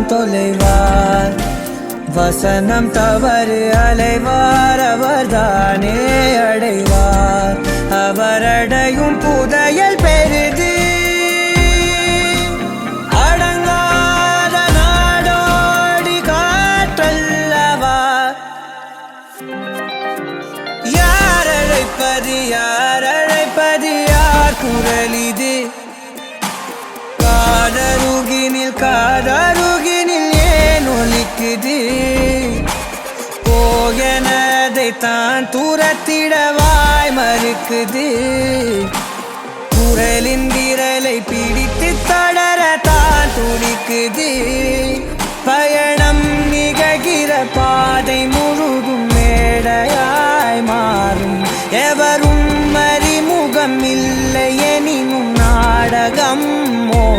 தான் தொலைவார். வசனம் தவறு அலைவார், அவர்தானே அடைவார். அவரடையும் புதையல் பெரிது, அடங்காத நாடோடி காற்றல்லவா. யார் அழைப்பது யார் அழைப்பது யார் குரலிது. காதருகினில் ஏன் ஒலிக்குது. போகனதை தான் தூரத்திடவாய் மறுக்குது. குரலின் விரலை பிடித்து தொடர தான் துடிக்குது.